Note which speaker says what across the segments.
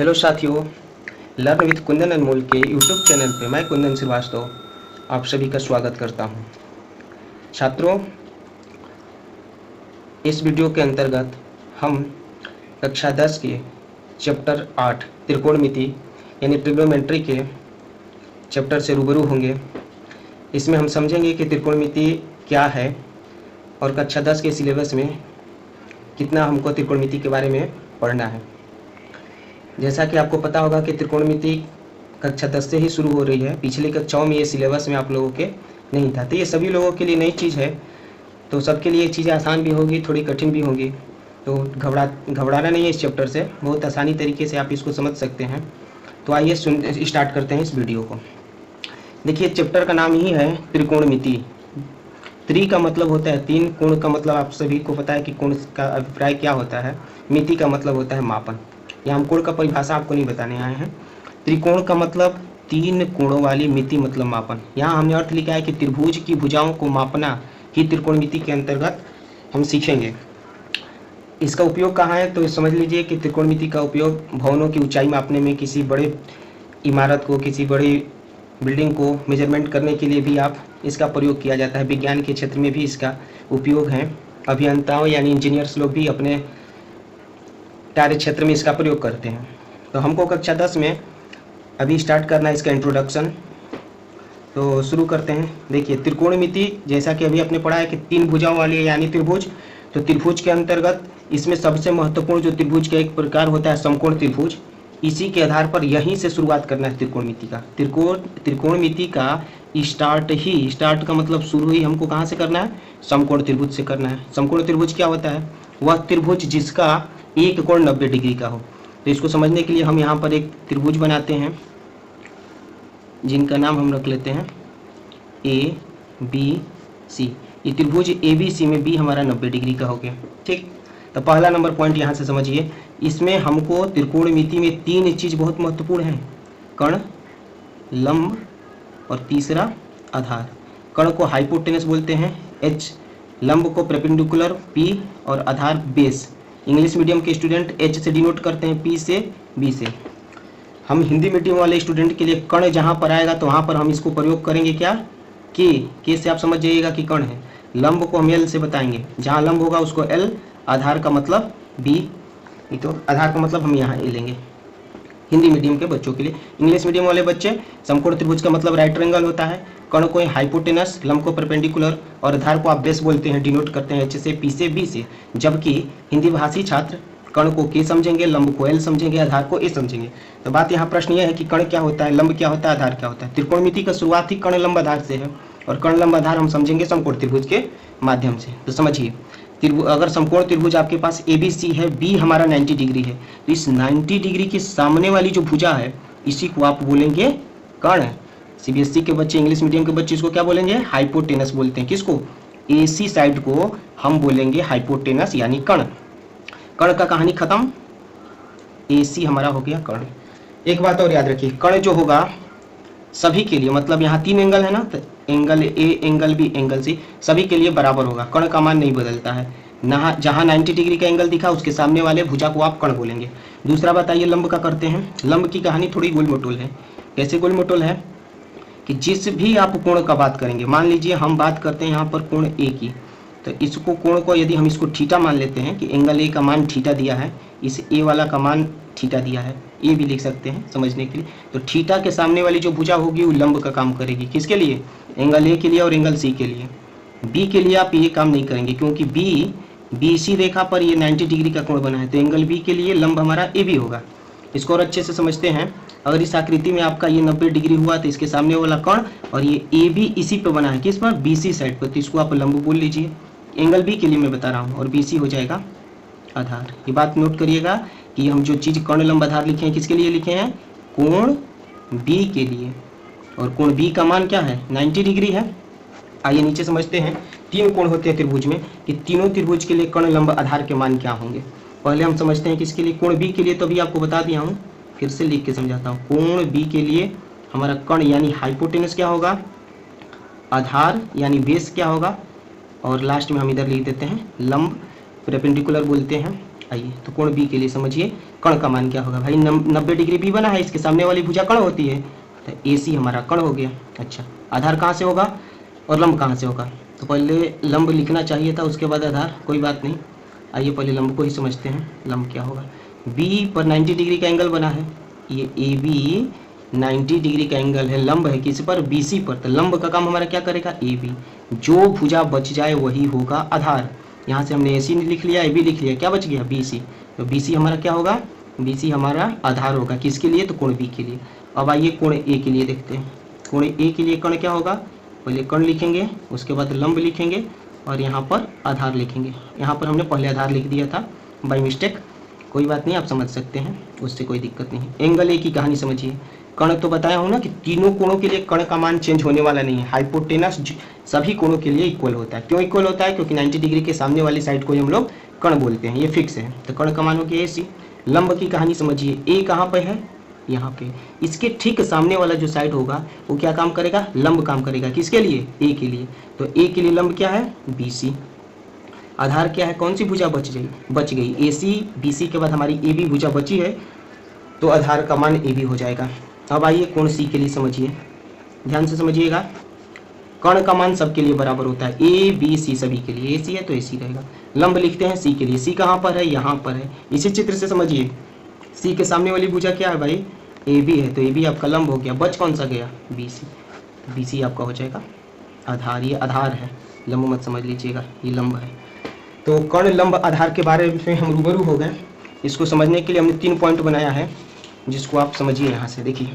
Speaker 1: Hello साथियों, learn with Kundan अनमोल के YouTube channel पे मैं कुंदन श्रीवास्तव आप सभी का स्वागत करता हूं। छात्रों, इस वीडियो के अंतर्गत हम कक्षा 10 के चैप्टर 8 त्रिकोणमिति यानी ट्रिग्नोमेट्री के चैप्टर से रूबरू होंगे। इसमें हम समझेंगे कि त्रिकोणमिति क्या है और कक्षा 10 के सिलेबस में कितना हमको त्रिकोणमिति के बारे में पढ़ना है। जैसा कि आपको पता होगा कि त्रिकोणमिति कक्षा 10 से ही शुरू हो रही है। पिछली कक्षाओं में ये सिलेबस में आप लोगों के नहीं था, तो ये सभी लोगों के लिए नई चीज़ है। तो सबके लिए चीज़ें आसान भी होगी, थोड़ी कठिन भी होगी। तो घबराना नहीं है इस चैप्टर से, बहुत आसानी तरीके से आप इसको समझ सकते हैं। तो आइए स्टार्ट करते हैं इस वीडियो को। देखिए, चैप्टर का नाम ही है त्रिकोणमिति। त्रि का मतलब होता है तीन, कोण का मतलब आप सभी को पता है कि कोण का अभिप्राय क्या होता है। मिति का मतलब होता है मापन। यहाँ हम कोण का परिभाषा आपको नहीं बताने आए हैं। त्रिकोण का मतलब तीन कोणों वाली मिति मतलब मापन। यहाँ हमने अर्थ लिखा है कि त्रिभुज की भुजाओं को मापना ही त्रिकोणमिति के अंतर्गत हम सीखेंगे। इसका उपयोग कहाँ है तो समझ लीजिए कि त्रिकोणमिति का उपयोग भवनों की ऊंचाई मापने में, किसी बड़े इमारत को, किसी बड़ी बिल्डिंग को मेजरमेंट करने के लिए भी आप इसका प्रयोग किया जाता है। विज्ञान के क्षेत्र में भी इसका उपयोग है। अभियंताओं यानी इंजीनियर्स लोग भी अपने कार्य क्षेत्र में इसका प्रयोग करते हैं। तो हमको कक्षा 10 में अभी स्टार्ट करना है इसका इंट्रोडक्शन। तो शुरू करते हैं। देखिए, त्रिकोणमिति जैसा कि अभी आपने पढ़ा है कि तीन भुजाओं वाली यानी त्रिभुज। तो त्रिभुज के अंतर्गत इसमें सबसे महत्वपूर्ण जो त्रिभुज का एक प्रकार होता है समकोण त्रिभुज। इसी के आधार पर यहीं से शुरुआत करना है त्रिकोणमिति का। त्रिकोणमिति का स्टार्ट का मतलब शुरू ही हमको कहाँ से करना है? समकोण त्रिभुज से करना है। समकोण त्रिभुज क्या होता है? वह त्रिभुज जिसका एक कोण 90 डिग्री का हो। तो इसको समझने के लिए हम यहाँ पर एक त्रिभुज बनाते हैं जिनका नाम हम रख लेते हैं ए बी सी। ये त्रिभुज ए बी सी में बी हमारा 90 डिग्री का हो गया। ठीक, तो पहला नंबर पॉइंट यहाँ से समझिए। इसमें हमको त्रिकोणमिति में तीन चीज बहुत महत्वपूर्ण है: कर्ण, लंब और तीसरा आधार। कर्ण को हाइपोटेनस बोलते हैं H, लंब को परपेंडिकुलर P और आधार बेस। इंग्लिश मीडियम के स्टूडेंट H से डिनोट करते हैं, P से, B से। हम हिंदी मीडियम वाले स्टूडेंट के लिए कर्ण जहाँ पर आएगा तो वहाँ पर हम इसको प्रयोग करेंगे क्या? के से आप समझ जाइएगा कि कर्ण है। लंब को हम L से बताएंगे, जहाँ लंब होगा उसको L, आधार का मतलब B। तो आधार का मतलब हम यहाँ A लेंगे हिंदी मीडियम के बच्चों के लिए। इंग्लिश मीडियम वाले बच्चे, समकोण त्रिभुज का मतलब राइट ट्रायंगल होता है। कर्ण को हाइपोटेनस, लंब को परपेंडिकुलर और आधार को आप बेस बोलते हैं, डिनोट करते हैं H से, P से, B से। जबकि हिंदी भाषी छात्र कर्ण को K समझेंगे, लंब को L समझेंगे, आधार को A समझेंगे। तो बात यहाँ प्रश्न यह है कि कर्ण क्या होता है, लंब क्या होता है, आधार क्या होता है। त्रिकोणमिति का शुरुआत ही कर्ण लंब आधार से है और कर्ण लंब आधार हम समझेंगे समकोण त्रिभुज के माध्यम से। तो समझिए, अगर समकोण त्रिभुज आपके पास ABC है, B हमारा 90 डिग्री है, तो इस 90 डिग्री के सामने वाली जो भुजा है इसी को आप बोलेंगे कर्ण। CBSE के बच्चे, इंग्लिश मीडियम के बच्चे इसको क्या बोलेंगे? हाइपोटेनस बोलते हैं। किसको? AC साइड को हम बोलेंगे हाइपोटेनस यानी कर्ण। कर्ण का कहानी खत्म। AC हमारा हो गया कर्ण। एक बात और याद रखिए, कर्ण जो होगा सभी के लिए, मतलब यहाँ तीन एंगल है ना, तो angle A, angle B, angle C सभी के लिए बराबर होगा। कर्ण का मान नहीं बदलता है। जहाँ 90 डिग्री का एंगल दिखा उसके सामने वाले भुजा को आप कर्ण बोलेंगे। दूसरा बताइए, लंब का करते हैं। लंब की कहानी थोड़ी गोल मटोल है। कैसे गोल मटोल है कि जिस भी आप कोण का बात करेंगे, मान लीजिए हम बात करते हैं यहाँ पर कोण A की, तो इसको कोण को यदि हम इसको थीटा मान लेते हैं कि एंगल A का मान थीटा दिया है, इस A वाला का मान थीटा दिया है, ये भी लिख सकते हैं समझने के लिए। तो थीटा के सामने वाली जो भुजा होगी वो लंब का काम करेगी। किसके लिए? एंगल A के लिए और एंगल C के लिए। B के लिए आप ये काम नहीं करेंगे क्योंकि BC रेखा पर ये 90 डिग्री का कोण बना है, तो एंगल B के लिए लंब हमारा AB होगा। इसको और अच्छे से समझते हैं। अगर इस आकृति में आपका ये 90 डिग्री हुआ तो इसके सामने वाला कर्ण और ये AB इसी पे बना है, किस पर? BC साइड पर, तो इसको आप लंब बोल लीजिए। एंगल B के लिए मैं बता रहा हूँ और BC हो जाएगा आधार। ये बात नोट करिएगा कि हम जो चीज कर्ण लंब आधार लिखे हैं किसके लिए लिखे हैं? कोण B के लिए। और कोण B का मान क्या है? 90 डिग्री है। आइए नीचे समझते हैं। तीन कोण होते हैं त्रिभुज में, कि तीनों त्रिभुज के लिए कर्ण लंब आधार के मान क्या होंगे। पहले हम समझते हैं किसके लिए? कोण B के लिए। तो अभी आपको बता दिया हूँ, फिर से लिख के समझाता हूँ। कोण B के लिए हमारा कर्ण यानी हाइपोटेनस क्या होगा, आधार यानी बेस क्या होगा, और लास्ट में हम इधर लिख देते हैं लंब, परपेंडिकुलर बोलते हैं, आइए, तो कोण बी के लिए समझिए कण का मान क्या होगा भाई, 90 डिग्री बी बना है, इसके सामने वाली भुजा कण होती है, तो ए सी हमारा कण हो गया। अच्छा, आधार कहाँ से होगा और लंब कहाँ से होगा, तो पहले लंब लिखना चाहिए था, उसके बाद आधार, कोई बात नहीं। आइए पहले लंब को ही समझते हैं, लंब क्या होगा। बी पर 90 डिग्री का एंगल बना है, ये ए बी 90 डिग्री का एंगल है, लंब है किस पर, बी सी पर, तो लंब का काम हमारा क्या करेगा, ए बी। जो भुजा बच जाए वही होगा आधार। यहाँ से हमने ए सी लिख लिया, ए बी लिख लिया, क्या बच गया, बी सी। तो बी सी हमारा क्या होगा, बी सी हमारा आधार होगा, किसके लिए, तो कोण बी के लिए। अब आइए कोण ए के लिए देखते हैं। कोण ए के लिए कण क्या होगा, पहले कण लिखेंगे, उसके बाद लंब लिखेंगे और यहाँ पर आधार लिखेंगे। यहाँ पर हमने पहले आधार लिख दिया था बाय मिस्टेक, कोई बात नहीं, आप समझ सकते हैं, उससे कोई दिक्कत नहीं। एंगल ए की कहानी समझिए। कण तो बताया हूँ ना कि तीनों कोणों के लिए कण का मान चेंज होने वाला नहीं है, हाइपोटेनस सभी कोणों के लिए इक्वल होता है। क्यों इक्वल होता है, क्योंकि 90 डिग्री के सामने वाली साइड को हम लोग कण बोलते हैं, ये फिक्स है। तो कण का मान हो गया ए सी। लंब की कहानी समझिए, ए कहाँ पे है, यहाँ पे, इसके ठीक सामने वाला जो साइड होगा वो क्या काम करेगा, लंब काम करेगा, किसके लिए, ए के लिए। तो ए के लिए लंब क्या है, बी सी। आधार क्या है, कौन सी भुजा बच गई, ए सी बी सी के बाद हमारी ए बी भुजा बची है, तो आधार का मान ए बी हो जाएगा। अब आइए कोण सी के लिए समझिए, ध्यान से समझिएगा। कण का मान सबके लिए बराबर होता है, ए बी सी सभी के लिए, ए सी है तो ए सी रहेगा। लंब लिखते हैं सी के लिए, सी कहाँ पर है, यहाँ पर है। इसी चित्र से समझिए, सी के सामने वाली भुजा क्या है भाई, ए बी है, तो ए बी आपका लंब हो गया, बच कौन सा गया, बी सी। बी सी आपका हो जाएगा आधार, ये आधार है, लंब मत समझ लीजिएगा, ये लंब है। तो कण लंब आधार के बारे में हम रूबरू हो गए। इसको समझने के लिए हमने 3 पॉइंट बनाया है, जिसको आप समझिए। यहाँ से देखिए,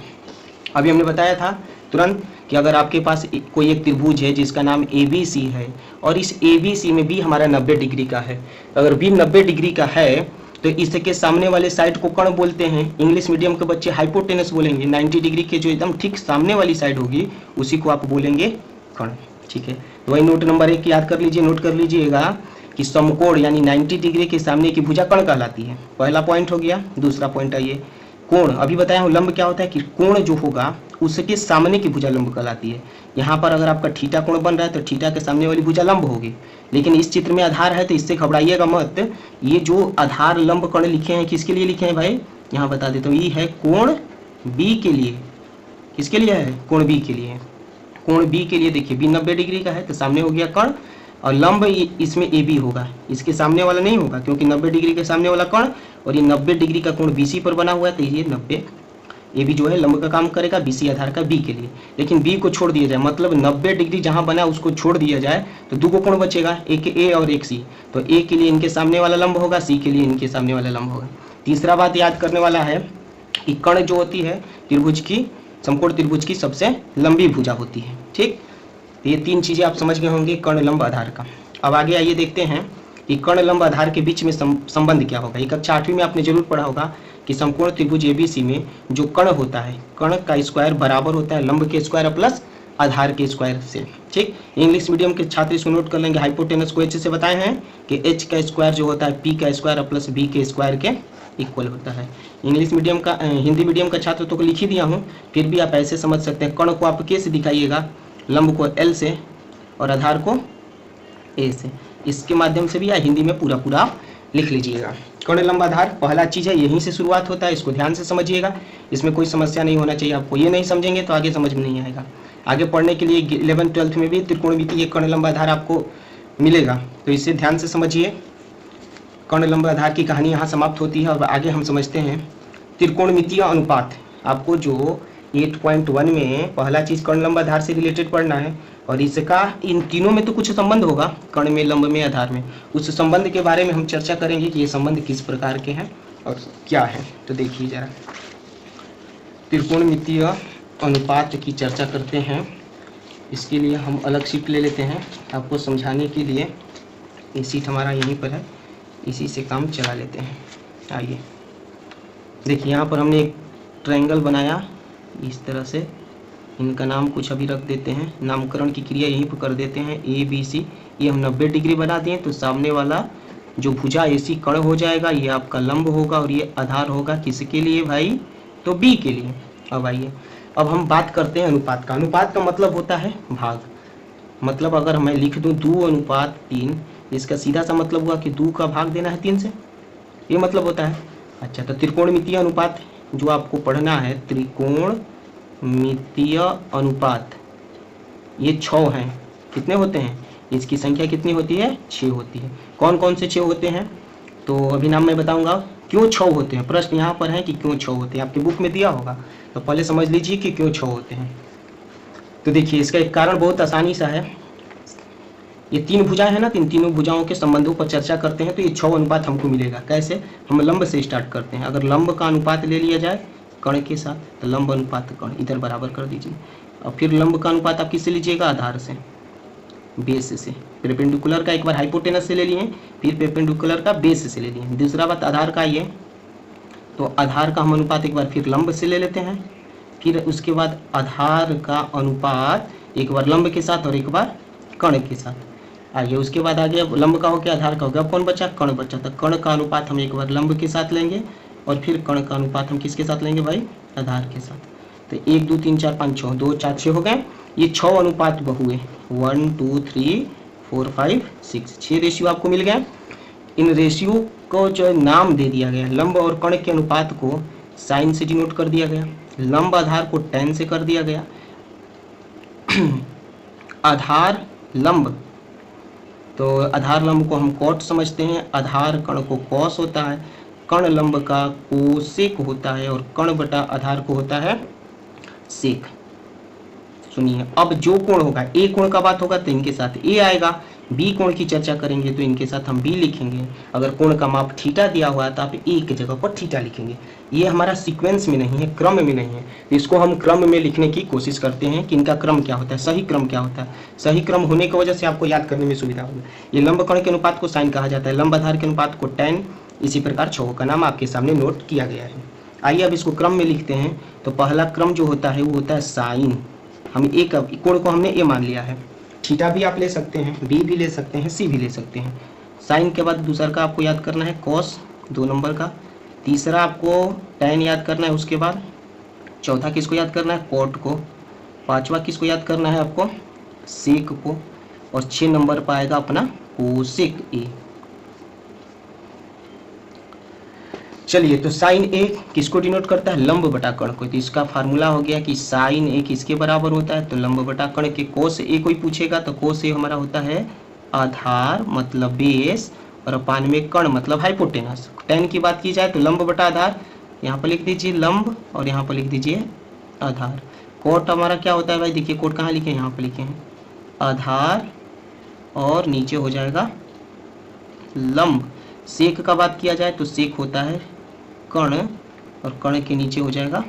Speaker 1: अभी हमने बताया था तुरंत कि अगर आपके पास कोई एक त्रिभुज है जिसका नाम ए बी सी है, और इस ए बी सी में बी हमारा 90 डिग्री का है, अगर बी 90 डिग्री का है तो इसके सामने वाले साइड को कण बोलते हैं। इंग्लिश मीडियम के बच्चे हाइपोटेनस बोलेंगे, 90 डिग्री के जो एकदम ठीक सामने वाली साइड होगी उसी को आप बोलेंगे कण, ठीक है। तो वही नोट नंबर 1 याद कर लीजिए, नोट कर लीजिएगा कि समकोण यानी 90 डिग्री के सामने की भुजा कण कहलाती है, पहला पॉइंट हो गया। दूसरा पॉइंट आइए, कोण, अभी बताया हूँ लंब क्या होता है कि कोण जो होगा उसके सामने की भुजा लंब कहलाती है। यहाँ पर अगर आपका थीटा कोण बन रहा है तो थीटा के सामने वाली भुजा लंब होगी, लेकिन इस चित्र में आधार है तो इससे घबराइएगा मत। ये जो आधार लंब कण लिखे हैं किसके लिए लिखे हैं भाई, यहाँ बता देता हूँ, ये है कोण बी के लिए। किसके लिए है, कोण बी के लिए। कोण बी के लिए देखिए, बी 90 डिग्री का है तो सामने हो गया कण, और लंब इसमें ए बी होगा, इसके सामने वाला नहीं होगा, क्योंकि 90 डिग्री के सामने वाला कण, और ये 90 डिग्री का कोण बीसी पर बना हुआ है, तो ये 90 ए बी जो है लंब का काम करेगा, बीसी आधार का बी के लिए। लेकिन बी को छोड़ दिया जाए, मतलब 90 डिग्री जहां बना उसको छोड़ दिया जाए तो दो कोण बचेगा, एक ए और एक सी। तो ए के लिए इनके सामने वाला लंब होगा, सी के लिए इनके सामने वाला लंब होगा। तीसरा बात याद करने वाला है कि कण जो होती है त्रिभुज की, समकोण त्रिभुज की सबसे लंबी भुजा होती है, ठीक। तो ये 3 चीजें आप समझ गए होंगे कर्ण लंब आधार का। अब आगे आइए देखते हैं कि कर्ण लंब आधार के बीच में संबंध क्या होगा। ये कक्षा 8वीं में आपने जरूर पढ़ा होगा कि समकोण त्रिभुज एबीसी में जो कर्ण होता है, कर्ण का स्क्वायर बराबर होता है लंब के स्क्वायर प्लस आधार के स्क्वायर से, ठीक। इंग्लिश मीडियम के छात्र इसको नोट कर लेंगे, हाइपोटेनस को एच से बताए हैं कि एच का स्क्वायर जो होता है पी का स्क्वायर प्लस बी के स्क्वायर के इक्वल होता है। इंग्लिश मीडियम का हिंदी मीडियम का छात्र तो लिख ही दिया हूँ, फिर भी आप ऐसे समझ सकते हैं। कर्ण को आप के से दिखाइएगा, लंब को एल से और आधार को ए से, इसके माध्यम से भी या हिंदी में पूरा पूरा आप लिख लीजिएगा। कर्ण लंब आधार पहला चीज़ है, यहीं से शुरुआत होता है, इसको ध्यान से समझिएगा, इसमें कोई समस्या नहीं होना चाहिए आपको। ये नहीं समझेंगे तो आगे समझ में नहीं आएगा। आगे पढ़ने के लिए 11th 12th में भी त्रिकोणमितीय कर्ण लंब आधार आपको मिलेगा, तो इसे ध्यान से समझिए। कर्ण लंब आधार की कहानी यहाँ समाप्त होती है और आगे हम समझते हैं त्रिकोणमितीय अनुपात। आपको जो 8.1 में पहला चीज कर्ण लंब आधार से रिलेटेड पढ़ना है, और इसका इन तीनों में तो कुछ संबंध होगा, कर्ण में, लंब में, आधार में। उस संबंध के बारे में हम चर्चा करेंगे कि ये संबंध किस प्रकार के हैं और क्या है। तो देखिए जरा, त्रिकोणमितीय अनुपात की चर्चा करते हैं। इसके लिए हम अलग शीट ले लेते हैं आपको समझाने के लिए। ये शीट हमारा यहीं पर है, इसी से काम चला लेते हैं। आइए देखिए, यहाँ पर हमने एक ट्रायंगल बनाया इस तरह से, इनका नाम कुछ अभी रख देते हैं, नामकरण की क्रिया यहीं पर कर देते हैं। ए बी सी, ये हम 90 डिग्री बना दिए, तो सामने वाला जो भुजा एसी कर्ण हो जाएगा, ये आपका लंब होगा और ये आधार होगा किसके लिए भाई, तो बी के लिए। अब आइए, अब हम बात करते हैं अनुपात का। अनुपात का मतलब होता है भाग, मतलब अगर मैं लिख दूं 2:3, इसका सीधा सा मतलब हुआ कि 2 का भाग देना है 3 से, ये मतलब होता है। अच्छा, तो त्रिकोणमितीय अनुपात जो आपको पढ़ना है, त्रिकोणमितीय अनुपात, ये 6 हैं। कितने होते हैं? इसकी संख्या कितनी होती है? 6 होती है। कौन कौन से 6 होते हैं? तो अभी नाम मैं बताऊंगा। क्यों 6 होते हैं? प्रश्न यहाँ पर है कि क्यों 6 होते हैं, आपकी बुक में दिया होगा, तो पहले समझ लीजिए कि क्यों 6 होते हैं। तो देखिए, इसका एक कारण बहुत आसानी सा है। ये 3 भुजाएं हैं ना, तीनों भुजाओं के संबंधों पर चर्चा करते हैं, तो ये 6 अनुपात हमको मिलेगा। कैसे? हम लंब से स्टार्ट करते हैं। अगर लंब का अनुपात ले लिया जाए कर्ण के साथ, तो लंब अनुपात कर्ण इधर बराबर कर दीजिए। और फिर लंब का अनुपात आप किससे लीजिएगा? आधार से, बेस से। परपेंडिकुलर का एक बार हाइपोटेनस से ले लिए, फिर परपेंडिकुलर का बेस से ले लिए। दूसरा बात आधार का ये, तो आधार का हम अनुपात एक बार फिर लंब से ले लेते हैं। फिर उसके बाद आधार का अनुपात एक बार लंब के साथ और एक बार कर्ण के साथ। आइए, उसके बाद आ गया लंब का हो गया, आधार का हो गया, अब कौन बचा? कर्ण बचा। तो कर्ण का अनुपात हम एक बार लंब के साथ लेंगे और फिर कर्ण का अनुपात हम किसके साथ लेंगे भाई? आधार के साथ। तो 1 2 3 4 5 6, 2 4 6 हो गए। ये 6 अनुपात हुए, 1 2 3 4 5 6, 6 रेशियो आपको मिल गया। इन रेशियो को जो नाम दे दिया गया, लंब और कर्ण के अनुपात को साइन से डिनोट कर दिया गया, लंब आधार को tan से कर दिया गया। आधार लंब, तो आधार लंब को हम कॉट समझते हैं, आधार कर्ण को कॉस होता है, कर्ण लंब का कोसेक होता है और कर्ण बटा आधार को होता है सेक। सुनिए, अब जो कोण होगा, ए कोण का बात होगा तो इनके साथ ए आएगा, बी कोण की चर्चा करेंगे तो इनके साथ हम बी लिखेंगे। अगर कोण का माप थीटा दिया हुआ है तो आप ए की जगह पर थीटा लिखेंगे। ये हमारा सीक्वेंस में नहीं है, क्रम में नहीं है, तो इसको हम क्रम में लिखने की कोशिश करते हैं कि इनका क्रम क्या होता है, सही क्रम क्या होता है। सही क्रम होने की वजह से आपको याद करने में सुविधा होगी। ये लंब कर्ण के अनुपात को साइन कहा जाता है, लंब आधार के अनुपात को tan, इसी प्रकार 6 का नाम आपके सामने नोट किया गया है। आइए अब इसको क्रम में लिखते हैं। तो पहला क्रम जो होता है वो होता है साइन। हम ए का कोण को हमने ए मान लिया है, थीटा भी आप ले सकते हैं, बी भी ले सकते हैं, सी भी ले सकते हैं। साइन के बाद दूसरा का आपको याद करना है कॉस 2 नंबर का, तीसरा आपको tan याद करना है, उसके बाद चौथा किसको याद करना है? कॉट को, पांचवा किसको याद करना है आपको? सेक को, और 6 नंबर पर आएगा अपना कोसेक ए। चलिए, तो साइन ए किसको डिनोट करता है? लंब बटा कर्ण को। तो इसका फार्मूला हो गया कि साइन ए किसके बराबर होता है? तो लंब बटा कर्ण के। कोस ए कोई पूछेगा तो कोस ए हमारा होता है आधार मतलब बेस, और अपान में कर्ण मतलब हाइपोटेनस। tan की बात की जाए तो लंब बटा आधार, यहाँ पर लिख दीजिए लंब और यहाँ पर लिख दीजिए आधार। कोट हमारा क्या होता है भाई? देखिए कोट कहाँ लिखे हैं? यहाँ पर लिखे हैं आधार और नीचे हो जाएगा लंब। सेक का बात किया जाए तो सेक होता है कर्ण और कर्ण के नीचे हो जाएगा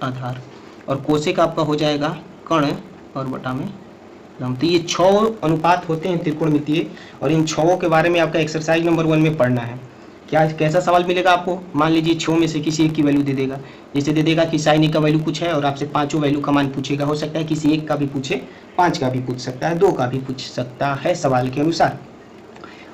Speaker 1: आधार, और कोसेक आपका हो जाएगा कर्ण और बटा में लंब। तो ये 6 अनुपात होते हैं त्रिकोणमितीय, और इन 6 के बारे में आपका एक्सरसाइज नंबर 1 में पढ़ना है। क्या कैसा सवाल मिलेगा आपको? मान लीजिए 6 में से किसी एक की वैल्यू दे देगा, जैसे दे देगा कि साइन ए का वैल्यू कुछ है और आपसे 5 वैल्यू का मान पूछेगा। हो सकता है किसी एक का भी पूछे, 5 का भी पूछ सकता है, 2 का भी पूछ सकता है सवाल के अनुसार।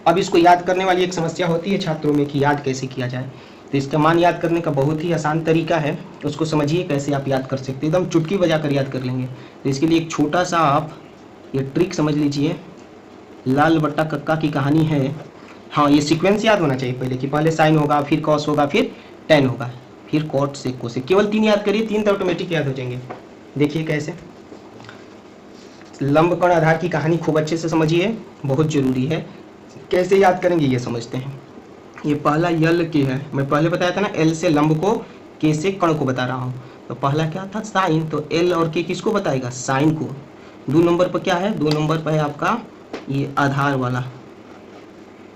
Speaker 1: अब इसको याद करने वाली एक समस्या होती है छात्रों में कि याद कैसे किया जाए। तो इसका मान याद करने का बहुत ही आसान तरीका है, उसको समझिए कैसे आप याद कर सकते हैं, एकदम चुटकी बजाकर याद कर लेंगे। तो इसके लिए एक छोटा सा आप ये ट्रिक समझ लीजिए। लाल बट्टा कक्का की कहानी है। हाँ, ये सीक्वेंस याद होना चाहिए पहले, कि पहले साइन होगा, फिर कॉस होगा, फिर tan होगा, फिर कॉट से कोसेक। केवल 3 याद करिए, 3 तो ऑटोमेटिक याद हो जाएंगे। देखिए कैसे। लंब कर्ण आधार की कहानी खूब अच्छे से समझिए, बहुत जरूरी है। कैसे याद करेंगे ये समझते हैं। ये पहला यल के है, मैं पहले बताया था ना, एल से लंब को, के से कर्ण को बता रहा हूँ। तो पहला क्या था? साइन। तो एल और के किसको बताएगा? साइन को। 2 नंबर पर क्या है? 2 नंबर पर है आपका ये आधार वाला,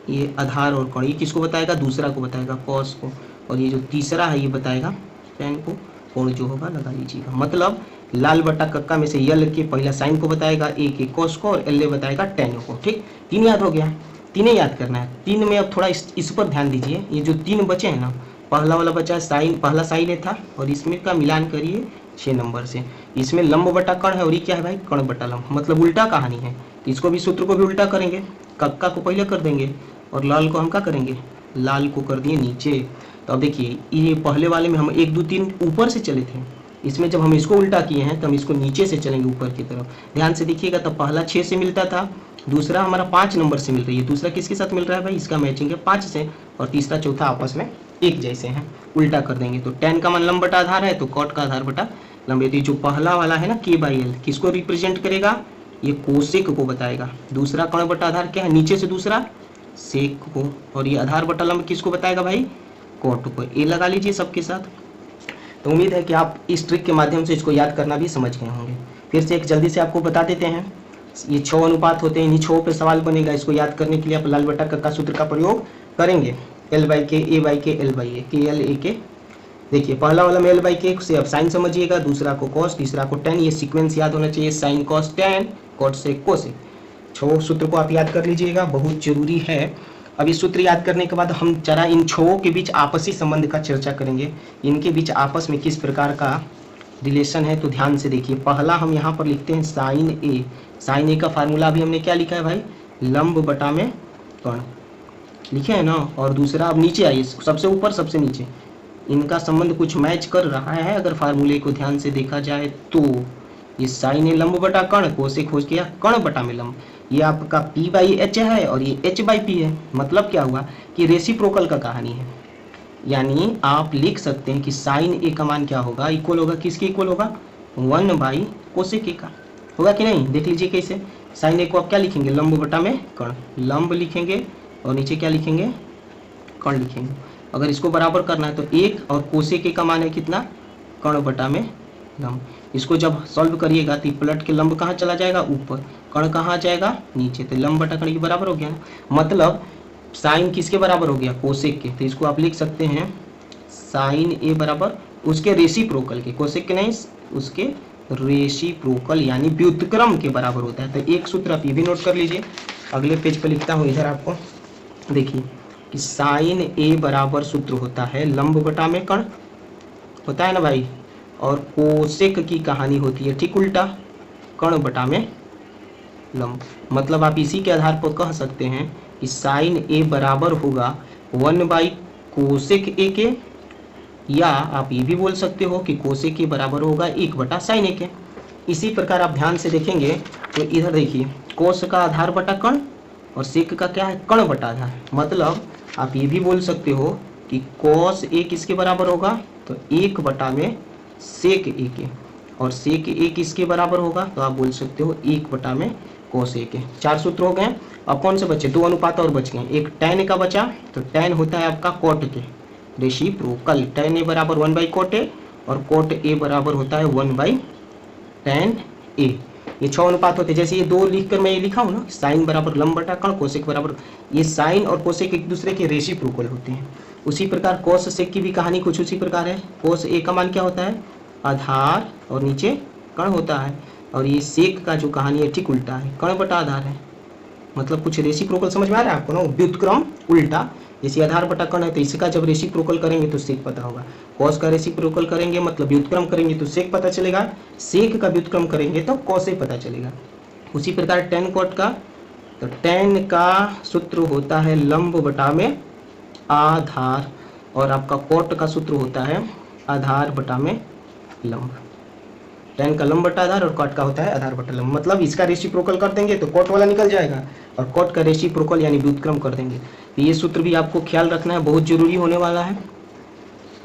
Speaker 1: ये आधार और कर्ण, ये किसको बताएगा? दूसरा को बताएगा, कॉस को। और ये जो तीसरा है ये बताएगा tan को। कोण जो होगा लगा लीजिएगा। मतलब लाल बट्टा कक्का में से यल के पहला साइन को बताएगा, ए के कॉस को, और एल बताएगा tan को। ठीक, 3 याद हो गया। 3 याद करना है। 3 में अब थोड़ा इस पर ध्यान दीजिए। ये जो 3 बचे हैं ना, पहला वाला बचा है साइन, पहला साइन था, और इसमें का मिलान करिए 6 नंबर से। इसमें लंब बटा कर्ण है और ये क्या है भाई? कर्ण बटा लंब, मतलब उल्टा कहानी है। तो इसको भी, सूत्र को भी उल्टा करेंगे। कक्का को पहले कर देंगे और लाल को हम क्या करेंगे? लाल को कर दिए नीचे। तो अब देखिए, ये पहले वाले में हम 1 2 3 ऊपर से चले थे, इसमें जब हम इसको उल्टा किए हैं तो हम इसको नीचे से चलेंगे ऊपर की तरफ। ध्यान से देखिएगा, तब पहला 6 से मिलता था, दूसरा हमारा 5 नंबर से मिल रही है, दूसरा किसके साथ मिल रहा है भाई, इसका मैचिंग है 5 से, और तीसरा चौथा आपस में एक जैसे हैं। उल्टा कर देंगे तो tan का मान लंब बटा आधार है, तो cot का आधार बटा लंब। यदि जो पहला वाला है ना k/l किसको रिप्रेजेंट करेगा, ये कोसेक को बताएगा। दूसरा कर्ण बटा आधार क्या है, नीचे से दूसरा सेक को, और ये आधार बटा लंब किसको बताएगा भाई, कॉट को। ये लगा लीजिए सबके साथ। तो उम्मीद है कि आप इस ट्रिक के माध्यम से इसको याद करना भी समझ गए होंगे। फिर से एक जल्दी से आपको बता देते हैं, ये 6 अनुपात होते हैं, इन्हीं 6 पे सवाल बनेगा। इसको याद करने के लिए आप लाल बटा का सूत्र का प्रयोग करेंगे, L/K A/K L/A KL/A। देखिए पहला वाला में L/K से अब साइन समझिएगा, दूसरा को कॉस, तीसरा को tan। ये सीक्वेंस याद होना चाहिए, साइन कॉस tan, कॉट से कोसेक। 6 सूत्र को आप याद कर लीजिएगा, बहुत जरूरी है। अब इस सूत्र याद करने के बाद हम जरा इन 6 के बीच आपसी संबंध का चर्चा करेंगे, इनके बीच आपस में किस प्रकार का रिलेशन है। तो ध्यान से देखिए, पहला हम यहाँ पर लिखते हैं साइन ए। साइन ए का फार्मूला अभी हमने क्या लिखा है भाई, लंब बटा में कर्ण लिखे है ना। और दूसरा अब नीचे आइए, सबसे ऊपर सबसे नीचे, इनका संबंध कुछ मैच कर रहा है अगर फार्मूले को ध्यान से देखा जाए तो। ये साइन ए लंब बटा कर्ण, कोसेक हो गया कर्ण बटा में लंब। ये आपका P/H है और ये H/P है। मतलब क्या हुआ कि रेसिप्रोकल का कहानी है, यानी आप लिख सकते हैं कि साइन ए का मान क्या होगा, इक्वल होगा किसके इक्वल होगा, 1/कोसेक ए का। होगा कि नहीं, देख लीजिए कैसे। साइन ए को आप क्या लिखेंगे, लंब बटा में कर्ण, लंब लिखेंगे और नीचे क्या लिखेंगे, कर्ण लिखेंगे। अगर इसको बराबर करना है तो 1, और कोसेक ए का मान है कितना, कर्ण बटा में लंब। इसको जब सॉल्व करिएगा तो पलट के लंब कहाँ चला जाएगा, ऊपर, कर्ण कहाँ आ जाएगा, नीचे। तो लंब बटा कर्ण के बराबर हो गया ना। मतलब साइन किसके बराबर हो गया, कोसेक के। तो इसको आप लिख सकते हैं साइन ए बराबर उसके रेसिप्रोकल के, कोसेक के नहीं, उसके रेसिप्रोकल यानी व्युत्क्रम के बराबर होता है। तो एक सूत्र आप ये भी नोट कर लीजिए, अगले पेज पर लिखता हूँ इधर आपको। देखिए कि साइन ए बराबर सूत्र होता है लंब बटा में कर्ण, होता है ना भाई, और कोसेक की कहानी होती है ठीक उल्टा, कर्ण बटा में लंब। मतलब आप इसी के आधार पर कह सकते हैं कि साइन ए बराबर होगा 1/कोसेक ए के, या आप ये भी बोल सकते हो कि कोसेक ए बराबर होगा 1/साइन ए के। इसी प्रकार आप ध्यान से देखेंगे तो इधर देखिए, कोस का आधार बटा कर्ण और सेक का क्या है, कर्ण बटा आधार। मतलब आप ये भी बोल सकते हो कि कोस ए किसके बराबर होगा, तो 1 में सेक ए के, और सेक ए किसके बराबर होगा, तो आप बोल सकते हो 1 में कोस ए के। 4 सूत्र हो गए। अब कौन से बचे, 2 अनुपात और बच गए। एक tan का बचा, तो tan होता है आपका कॉट के रेसिप्रोकल। tan ए बराबर 1/कोट ए और कोट ए बराबर होता है 1/tan ए। ये 6 अनुपात होते हैं। जैसे ये 2 लिखकर मैं ये लिखा हूँ ना, साइन बराबर लंब बटा कर्ण, कोसेक बराबर, ये साइन और कोसेक एक दूसरे के रेसिप्रोकल होते हैं। उसी प्रकार कोस सेक की भी कहानी कुछ उसी प्रकार है। कोस ए का मान क्या होता है, आधार और नीचे कर्ण होता है, और ये सेक का जो कहानी है ठीक उल्टा है, कर्ण बटा आधार है। मतलब कुछ रेसिप्रोकल समझ में आ रहा है आपको ना, व्युत्क्रम उल्टा। जैसे आधार बटा कर्ण है तो इसका जब रेसिप्रोकल करेंगे तो सेक पता होगा, कॉस का रेसिप्रोकल करेंगे मतलब व्युत्क्रम करेंगे तो सेक पता चलेगा, सेक का व्युत्क्रम करेंगे तो कॉस ए पता चलेगा। उसी प्रकार tan कॉट का, तो tan का सूत्र होता है लंब बटा में आधार, और आपका कॉट का सूत्र होता है आधार बटा में लंब। tan का लंब बटा आधार और कॉट का होता है आधार बटा लंब। मतलब इसका रेसिप्रोकल कर देंगे तो कॉट वाला निकल जाएगा, और कॉट का रेसिप्रोकल यानी व्युत्क्रम कर देंगे। तो ये सूत्र भी आपको ख्याल रखना है, बहुत जरूरी होने वाला है।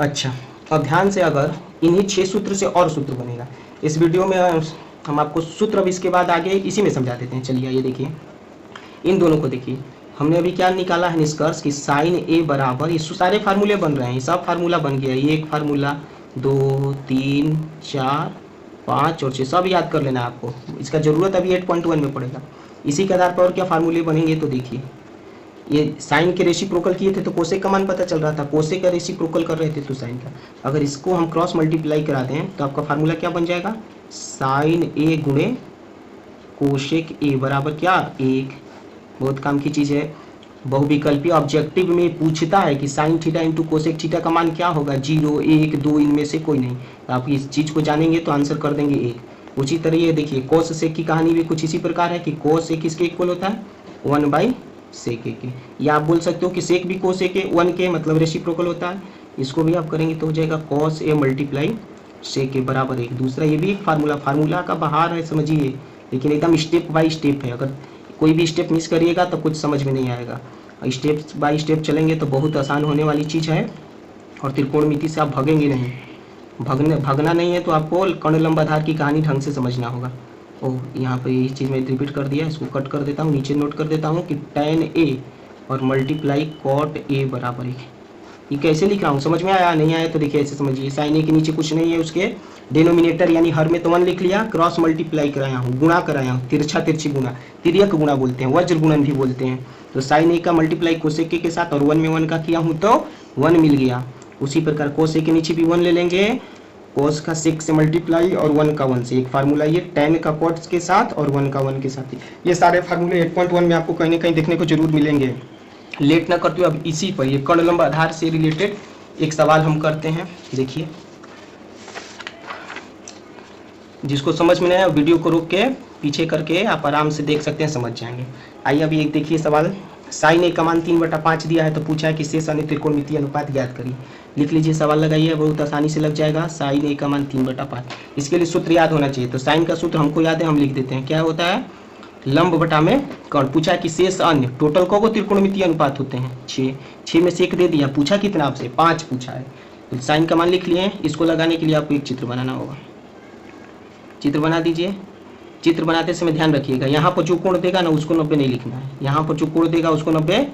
Speaker 1: अच्छा, अब ध्यान से, अगर इन्हीं 6 सूत्र से और सूत्र बनेगा इस वीडियो में, हम आपको सूत्र अब इसके बाद आगे इसी में समझा देते हैं। चलिए ये देखिए, इन दोनों को देखिए, हमने अभी क्या निकाला है निष्कर्ष कि साइन ए बराबर, ये सारे फार्मूले बन रहे हैं, सब फार्मूला बन गया। ये एक फार्मूला, 2, 3, 4, 5 और 6 सब याद कर लेना आपको, इसका जरूरत अभी 8.1 में पड़ेगा। इसी के आधार पर और क्या फार्मूले बनेंगे, तो देखिए ये साइन के रेसिप्रोकल किए थे तो कोसेक का मान पता चल रहा था, कोसेक का रेसिप्रोकल कर रहे थे तो साइन का। अगर इसको हम क्रॉस मल्टीप्लाई कराते हैं तो आपका फार्मूला क्या बन जाएगा, साइन ए गुणे कोसेक ए बराबर क्या, 1। बहुत काम की चीज़ है। बहुविकल्पी ऑब्जेक्टिव में पूछता है कि sine theta into cosec theta का मान क्या होगा, 0, 1, 2, इनमें से कोई नहीं। तो आप इस चीज़ को जानेंगे तो आंसर कर देंगे 1। उसी तरह ये देखिए, कोस सेक की कहानी भी कुछ इसी प्रकार है कि कोस ए किसके इक्वल होता है, 1/सेक ए के। या आप बोल सकते हो कि सेक भी कोस ए के 1 के, मतलब रेसिप्रोकल होता है। इसको भी आप करेंगे तो हो जाएगा कॉस ए मल्टीप्लाई सेक के बराबर 1। दूसरा ये भी एक फार्मूला का बाहर है समझिए, लेकिन एकदम स्टेप बाय स्टेप है। अगर कोई भी स्टेप मिस करिएगा तो कुछ समझ में नहीं आएगा। स्टेप बाय स्टेप चलेंगे तो बहुत आसान होने वाली चीज़ है, और त्रिकोणमिति से आप भगेंगे नहीं। भगना नहीं है तो आपको कर्ण लंब आधार की कहानी ढंग से समझना होगा। ओह, यहाँ पर यही चीज़ मैं रिपीट कर दिया, इसको कट कर देता हूँ, नीचे नोट कर देता हूँ कि tan a और मल्टीप्लाई cot a बराबर 1। ये कैसे लिख रहा हूँ, समझ में आया? नहीं आया तो देखिए ऐसे समझिए, साइन a के नीचे कुछ नहीं है, उसके डिनोमिनेटर यानी हर में तो 1 लिख लिया, क्रॉस मल्टीप्लाई कराया हूँ, गुणा कराया हूँ, तिरछा तिरछी गुणा, तिर्यक गुणा बोलते हैं, वज्र गुणन भी बोलते हैं। तो साइन a का मल्टीप्लाई कोसेक के साथ और 1 में 1 का किया हूँ तो 1 मिल गया। उसी प्रकार कोस a के नीचे भी 1 ले लेंगे, कोस का सेक से मल्टीप्लाई और 1 का 1 से। एक फार्मूला ये tan का cot के साथ और 1 का 1 के साथ। ये सारे फार्मूले 8.1 में आपको कहीं ना कहीं देखने को जरूर मिलेंगे। लेट ना करते हुए अब इसी पर ये कर्ण लंब आधार से रिलेटेड एक सवाल हम करते हैं। देखिए, जिसको समझ में नहीं आया वीडियो को रोक के पीछे करके आप आराम से देख सकते हैं, समझ जाएंगे। आइए अभी एक देखिए सवाल। साइन a का मान 3/5 दिया है तो पूछा है कि शेष अन्य त्रिकोणमितीय अनुपात ज्ञात करिए। लिख लीजिए, सवाल लगाइए, बहुत आसानी से लग जाएगा। साइन a का मान 3/5, इसके लिए सूत्र याद होना चाहिए। तो साइन का सूत्र हमको याद है, हम लिख देते हैं। क्या होता है? लंब बटा में कर्ण। पूछा है कि शेष अन्य टोटल को त्रिकोणमितीय अनुपात होते हैं 6 में से 1 दे दिया। पूछा कितना आपसे? 5 पूछा है। तो साइन का मान लिख लिए। इसको लगाने के लिए आपको एक चित्र बनाना होगा। चित्र बना दीजिए। चित्र बनाते समय ध्यान रखिएगा, यहाँ पर जो कोण देगा ना उसको 90 नहीं लिखना है, यहाँ पर जो कोण देगा उसको 90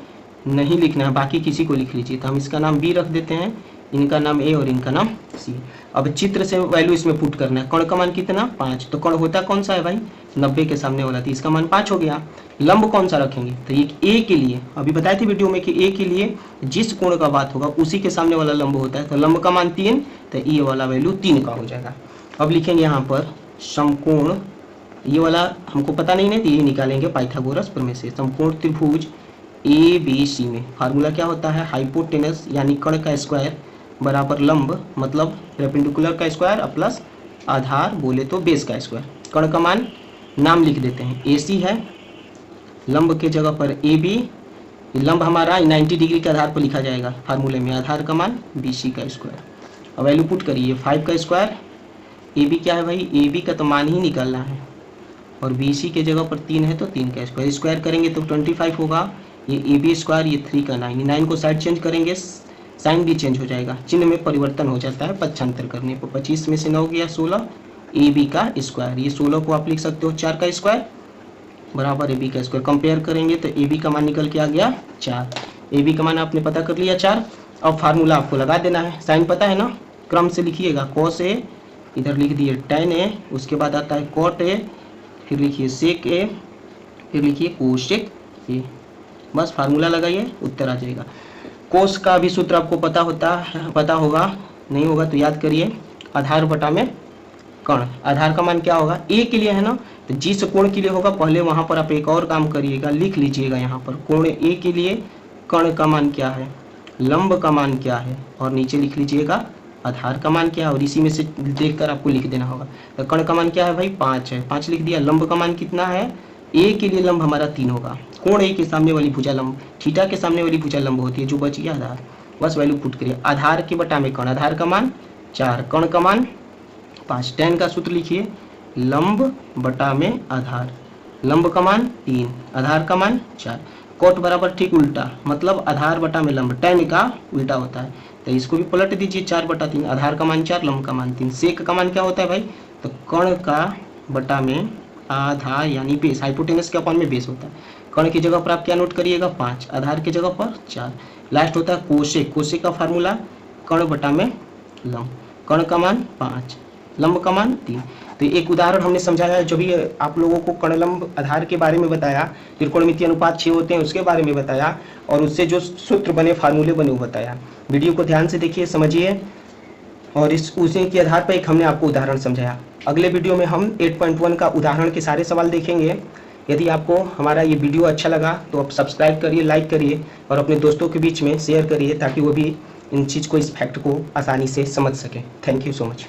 Speaker 1: नहीं लिखना है, बाकी किसी को लिख लीजिए। तो हम इसका नाम B रख देते हैं, इनका नाम A और इनका नाम C। अब चित्र से वैल्यू इसमें पुट करना है। कर्ण का मान कितना? 5। तो कर्ण होता कौन सा है भाई? 90 के सामने वाला, तो इसका मान 5 हो गया। लंब कौन सा रखेंगे? तो ये A के लिए अभी बताए थे वीडियो में कि A के लिए जिस कोण का बात होगा उसी के सामने वाला लंब होता है। तो लंब का मान 3, तो ये वाला वैल्यू 3 का हो जाएगा। अब लिखेंगे यहाँ पर समकोण, ये वाला हमको पता नहीं है तो ये निकालेंगे पाइथागोरस प्रमेय से। समकोण त्रिभुज ABC में फार्मूला क्या होता है? हाइपोटेनस यानी कर्ण का स्क्वायर बराबर लंब, मतलब परपेंडिकुलर का स्क्वायर प्लस आधार बोले तो बेस का स्क्वायर। कर्ण का मान नाम लिख देते हैं, AC है, लंब के जगह पर AB। लंब हमारा 90 डिग्री के आधार पर लिखा जाएगा फार्मूले में, आधार का मान BC का स्क्वायर। अब वैल्यू पुट करिए, 5 का स्क्वायर, AB क्या है भाई? AB का तो मान ही निकालना है, और BC के जगह पर 3 है तो 3 का स्क्वायर। स्क्वायर करेंगे तो 25 होगा। ये AB स्क्वायर, ये 3 का 9, 9 को साइड चेंज करेंगे, साइन भी चेंज हो जाएगा, चिन्ह में परिवर्तन हो जाता है पक्षांतर करने पर। 25 में से 9 गया 16, AB का स्क्वायर। ये 16 को आप लिख सकते हो 4 का स्क्वायर बराबर AB का स्क्वायर। कंपेयर करेंगे तो AB का मान निकल के आ गया 4। AB का मान आपने पता कर लिया 4। अब फार्मूला आपको लगा देना है। साइन पता है ना, क्रम से लिखिएगा। cos A, इधर लिख दिए tan A, उसके बाद आता है cot A, फिर लिखिए sec A, फिर लिखिए cosec A। बस फार्मूला लगाइए, उत्तर आ जाएगा। कोस का भी सूत्र आपको पता होगा, नहीं होगा तो याद करिए, आधार बटा में कर्ण। आधार का मान क्या होगा? A के लिए है ना, तो जिस कोण के लिए होगा पहले वहां पर आप एक और काम करिएगा, लिख लीजिएगा यहाँ पर कोण A के लिए कर्ण का मान क्या है, लंब का मान क्या है, और नीचे लिख लीजिएगा आधार का मान क्या है, और इसी में से देखकर आपको लिख देना होगा। तो कर्ण का मान क्या है भाई? 5 है, 5 लिख दिया। लंब का मान कितना है? A के लिए लंब हमारा 3 होगा। कोण A के सामने वाली भुजा लंब, थीटा के सामने वाली भुजा लंब होती है, जो बच गया आधार। बस वैल्यू पुट करिए, आधार के बटा में कर्ण। आधार का मान 4, कर्ण का मान 5। tan का सूत्र लिखिए, लंब बटा में आधार, लंब का मान 3, आधार का मान 4। कोट बराबर ठीक उल्टा, मतलब आधार बटा में लंब, tan का उल्टा होता है, तो इसको भी पलट दीजिए, 4/3। आधार का मान 4, लंब का मान 3। सेक का मान क्या होता है भाई? तो कर्ण का बटा में आधार यानी बेस, हाइपोटेनस के अपन में बेस होता है। कर्ण की जगह पर आप क्या नोट करिएगा? 5, आधार की जगह पर 4। लास्ट होता है कोसेक। कोसेक का फार्मूला कर्ण बटा में लंब, कर्ण का मान 5, लंब का मान 3। तो एक उदाहरण हमने समझाया, जो भी आप लोगों को कर्ण लंब आधार के बारे में बताया, त्रिकोणमितीय अनुपात 6 होते हैं उसके बारे में बताया, और उससे जो सूत्र बने, फार्मूले बने वो बताया। वीडियो को ध्यान से देखिए, समझिए, और उसी के आधार पर एक हमने आपको उदाहरण समझाया। अगले वीडियो में हम 8.1 का उदाहरण के सारे सवाल देखेंगे। यदि आपको हमारा ये वीडियो अच्छा लगा तो आप सब्सक्राइब करिए, लाइक करिए, और अपने दोस्तों के बीच में शेयर करिए, ताकि वो भी इन चीज़ को, इस फैक्ट को आसानी से समझ सकें। Thank you so much.